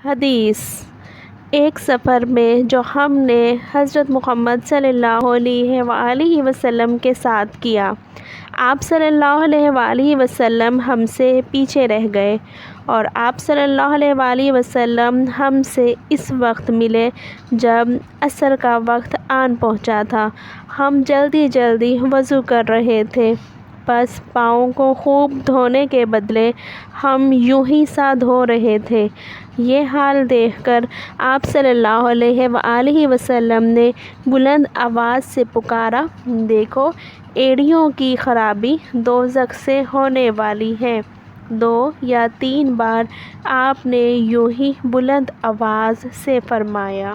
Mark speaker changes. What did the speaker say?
Speaker 1: حدیث: ایک سفر میں جو ہم نے حضرت محمد صلی اللہ علیہ وآلہ وسلم کے ساتھ کیا، آپ صلی اللہ علیہ وآلہ وسلم ہم سے پیچھے رہ گئے اور آپ صلی اللہ علیہ وآلہ وسلم ہم سے اس وقت ملے جب عصر کا وقت آن پہنچا تھا۔ ہم جلدی جلدی وضو کر رہے تھے، بس پاؤں کو خوب دھونے کے بدلے ہم یوں ہی سا دھو رہے تھے۔ یہ حال دیکھ کر آپ صلی اللہ علیہ وآلہ وسلم نے بلند آواز سے پکارا، دیکھو، ایڑیوں کی خرابی دوزخ سے ہونے والی ہے۔ 2 یا 3 بار آپ نے یوں ہی بلند آواز سے فرمایا۔